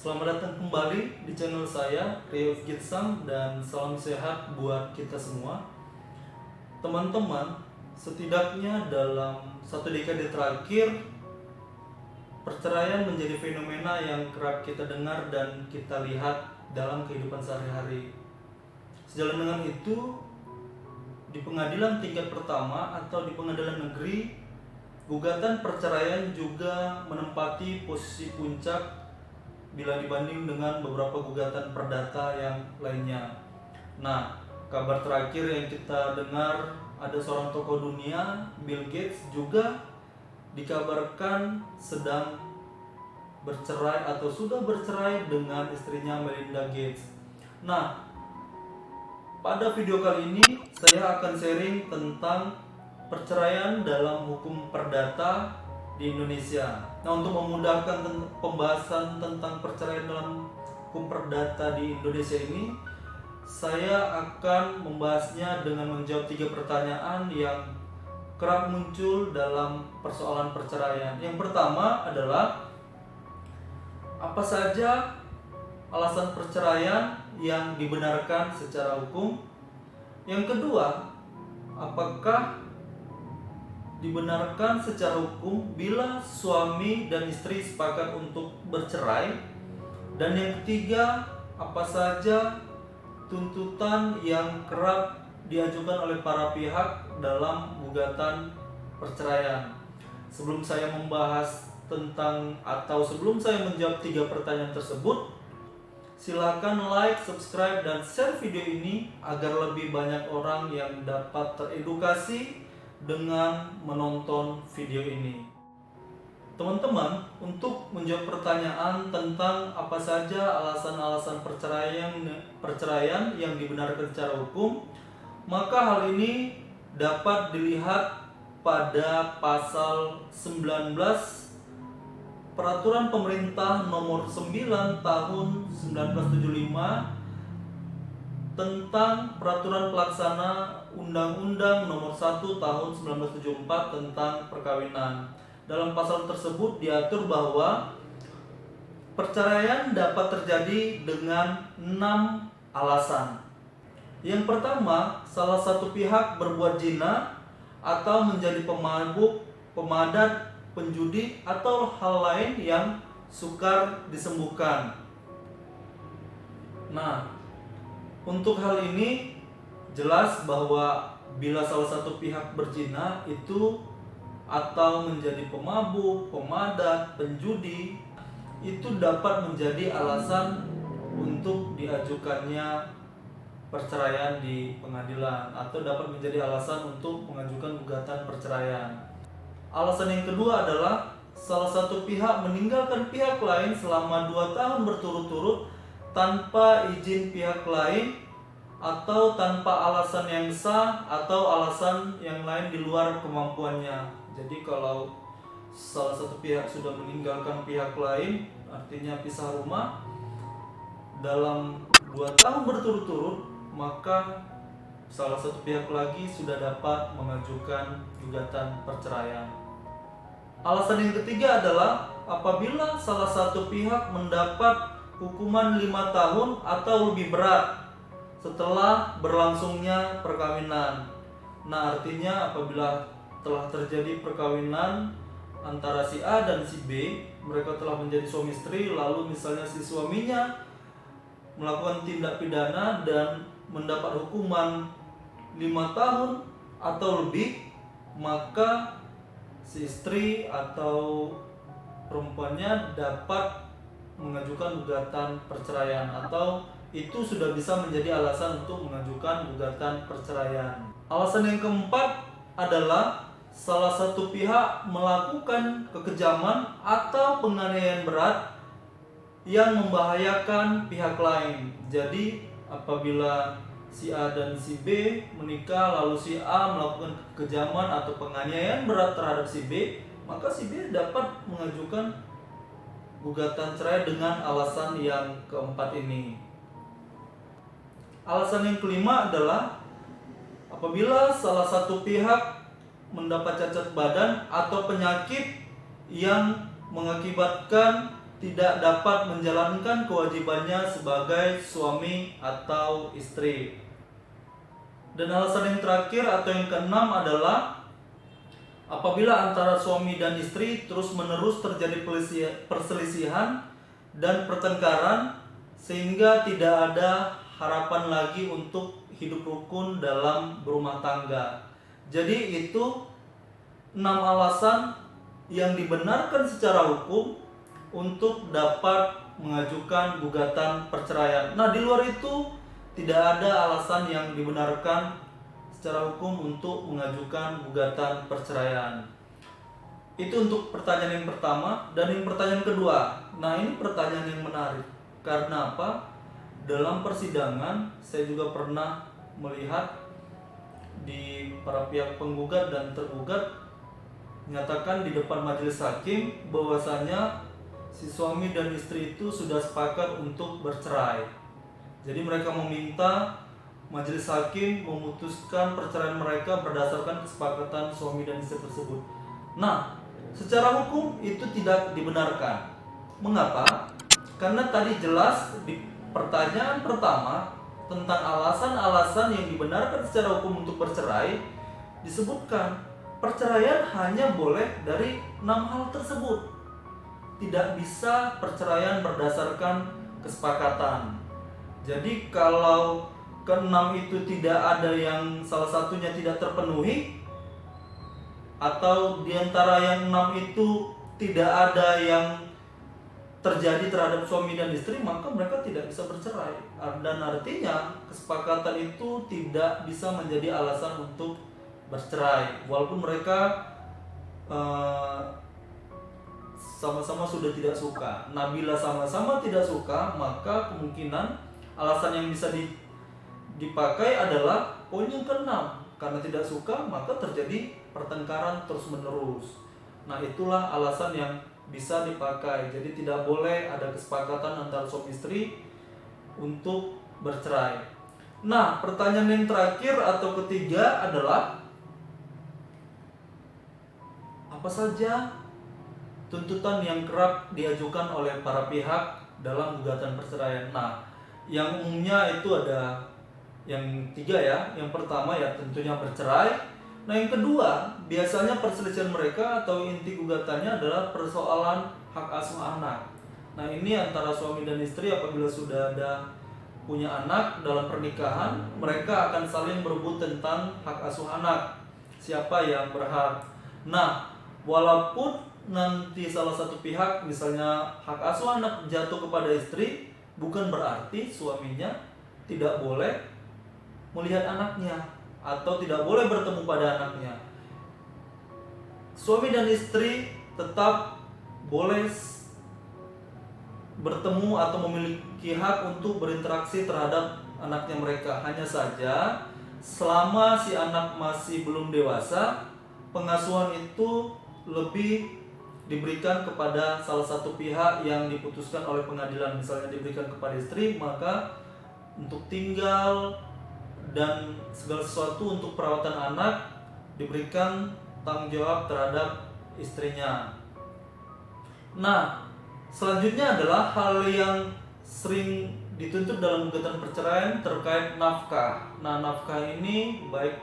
Selamat datang kembali di channel saya, Rio Gitsam, dan salam sehat buat kita semua. Teman-teman, setidaknya dalam satu dekade terakhir, perceraian menjadi fenomena yang kerap kita dengar dan kita lihat dalam kehidupan sehari-hari. Sejalan dengan itu, di pengadilan tingkat pertama atau di pengadilan negeri, gugatan perceraian juga menempati posisi puncak bila dibanding dengan beberapa gugatan perdata yang lainnya. Nah, kabar terakhir yang kita dengar, ada seorang tokoh dunia, Bill Gates, juga dikabarkan sedang bercerai atau sudah bercerai dengan istrinya Melinda Gates. Nah, pada video kali ini saya akan sharing tentang perceraian dalam hukum perdata di Indonesia. Nah, untuk memudahkan pembahasan tentang perceraian dalam hukum perdata di Indonesia ini, saya akan membahasnya dengan menjawab 3 pertanyaan yang kerap muncul dalam persoalan perceraian. Yang pertama adalah, apa saja alasan perceraian yang dibenarkan secara hukum? Yang kedua, apakah dibenarkan secara hukum bila suami dan istri sepakat untuk bercerai? Dan yang ketiga, apa saja tuntutan yang kerap diajukan oleh para pihak dalam gugatan perceraian? Sebelum saya membahas tentang atau sebelum saya menjawab 3 pertanyaan tersebut, silakan like, subscribe, dan share video ini agar lebih banyak orang yang dapat teredukasi dengan menonton video ini. Teman-teman, untuk menjawab pertanyaan tentang apa saja alasan-alasan perceraian yang dibenarkan secara hukum, maka hal ini dapat dilihat pada pasal 19 Peraturan Pemerintah Nomor 9 Tahun 1975 tentang Peraturan Pelaksana Undang-Undang Nomor 1 Tahun 1974 tentang perkawinan. Dalam pasal tersebut diatur bahwa perceraian dapat terjadi dengan 6 alasan. Yang pertama, salah satu pihak berbuat zina atau menjadi pemabuk, pemadat, penjudi, atau hal lain yang sukar disembuhkan. Nah, untuk hal ini jelas bahwa bila salah satu pihak berzina itu atau menjadi pemabuk, pemadat, penjudi, itu dapat menjadi alasan untuk diajukannya perceraian di pengadilan atau dapat menjadi alasan untuk mengajukan gugatan perceraian. Alasan yang kedua adalah salah satu pihak meninggalkan pihak lain selama 2 tahun berturut-turut tanpa izin pihak lain atau tanpa alasan yang sah atau alasan yang lain di luar kemampuannya. Jadi kalau salah satu pihak sudah meninggalkan pihak lain, artinya pisah rumah dalam 2 tahun berturut-turut, maka salah satu pihak lagi sudah dapat mengajukan gugatan perceraian. Alasan yang ketiga adalah apabila salah satu pihak mendapat hukuman 5 tahun atau lebih berat setelah berlangsungnya perkawinan. Nah, artinya apabila telah terjadi perkawinan antara si A dan si B, mereka telah menjadi suami istri, lalu misalnya si suaminya melakukan tindak pidana dan mendapat hukuman 5 tahun atau lebih, maka si istri atau perempuannya dapat mengajukan gugatan perceraian atau itu sudah bisa menjadi alasan untuk mengajukan gugatan perceraian. Alasan yang keempat adalah salah satu pihak melakukan kekejaman atau penganiayaan berat yang membahayakan pihak lain. Jadi apabila si A dan si B menikah lalu si A melakukan kekejaman atau penganiayaan berat terhadap si B, maka si B dapat mengajukan gugatan cerai dengan alasan yang keempat ini. Alasan yang kelima adalah apabila salah satu pihak mendapat cacat badan atau penyakit yang mengakibatkan tidak dapat menjalankan kewajibannya sebagai suami atau istri. Dan alasan yang terakhir atau yang keenam adalah apabila antara suami dan istri terus-menerus terjadi perselisihan dan pertengkaran sehingga tidak ada harapan lagi untuk hidup rukun dalam berumah tangga. Jadi itu 6 alasan yang dibenarkan secara hukum untuk dapat mengajukan gugatan perceraian. Nah, di luar itu tidak ada alasan yang dibenarkan secara hukum untuk mengajukan gugatan perceraian. Itu untuk pertanyaan yang pertama. Dan yang pertanyaan kedua, nah ini pertanyaan yang menarik. Karena apa? Dalam persidangan saya juga pernah melihat di para pihak penggugat dan tergugat menyatakan di depan majelis hakim bahwasanya si suami dan istri itu sudah sepakat untuk bercerai. Jadi mereka meminta majelis hakim memutuskan perceraian mereka berdasarkan kesepakatan suami dan istri tersebut. Nah, secara hukum itu tidak dibenarkan. Mengapa? Karena tadi jelas di pertanyaan pertama tentang alasan-alasan yang dibenarkan secara hukum untuk bercerai disebutkan perceraian hanya boleh dari 6 hal tersebut. Tidak bisa perceraian berdasarkan kesepakatan. Jadi kalau keenam itu tidak ada yang salah satunya tidak terpenuhi, atau diantara yang 6 itu tidak ada yang terjadi terhadap suami dan istri, maka mereka tidak bisa bercerai. Dan artinya kesepakatan itu tidak bisa menjadi alasan untuk bercerai, walaupun mereka sama-sama sudah tidak suka. Nah, bila sama-sama tidak suka, maka kemungkinan alasan yang bisa dipakai adalah poin yang keenam. Karena tidak suka, maka terjadi pertengkaran terus-menerus. Nah, itulah alasan yang bisa dipakai. Jadi tidak boleh ada kesepakatan antara suami istri untuk bercerai. Nah, pertanyaan yang terakhir atau ketiga adalah apa saja tuntutan yang kerap diajukan oleh para pihak dalam gugatan perceraian. Nah, yang umumnya itu ada yang 3 ya. Yang pertama ya tentunya bercerai. Nah, yang kedua biasanya perselisihan mereka atau inti gugatannya adalah persoalan hak asuh anak. Nah, ini antara suami dan istri apabila sudah ada punya anak dalam pernikahan, mereka akan saling berebut tentang hak asuh anak. Siapa yang berhak? Nah, walaupun nanti salah satu pihak misalnya hak asuh anak jatuh kepada istri, bukan berarti suaminya tidak boleh melihat anaknya atau tidak boleh bertemu pada anaknya. Suami dan istri tetap boleh bertemu atau memiliki hak untuk berinteraksi terhadap anaknya mereka. Hanya saja selama si anak masih belum dewasa, pengasuhan itu lebih diberikan kepada salah satu pihak yang diputuskan oleh pengadilan. Misalnya diberikan kepada istri, maka untuk tinggal dan segala sesuatu untuk perawatan anak diberikan tanggung jawab terhadap istrinya. Nah, selanjutnya adalah hal yang sering dituntut dalam gugatan perceraian terkait nafkah. Nah, nafkah ini baik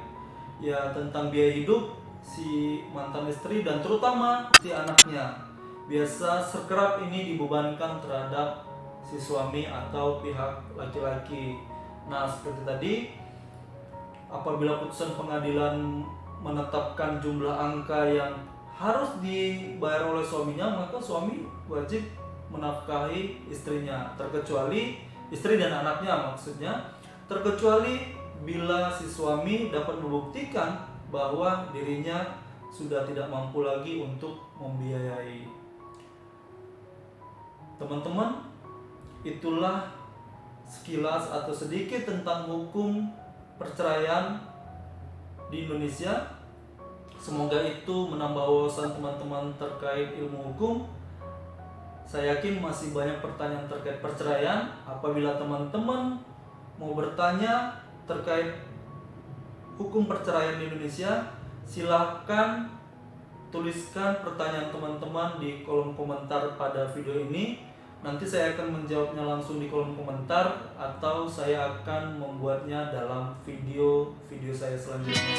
ya tentang biaya hidup si mantan istri dan terutama si anaknya. Biasa sekerap ini dibebankan terhadap si suami atau pihak laki-laki. Nah, seperti tadi, apabila putusan pengadilan menetapkan jumlah angka yang harus dibayar oleh suaminya, maka suami wajib menafkahi istrinya, terkecuali istri dan anaknya maksudnya, terkecuali bila si suami dapat membuktikan bahwa dirinya sudah tidak mampu lagi untuk membiayai. Teman-teman, itulah sekilas atau sedikit tentang hukum perceraian di Indonesia. Semoga itu menambah wawasan teman-teman terkait ilmu hukum. Saya yakin masih banyak pertanyaan terkait perceraian. Apabila teman-teman mau bertanya terkait hukum perceraian di Indonesia, silahkan tuliskan pertanyaan teman-teman di kolom komentar pada video ini. Nanti saya akan menjawabnya langsung di kolom komentar, atau saya akan membuatnya dalam video saya selanjutnya.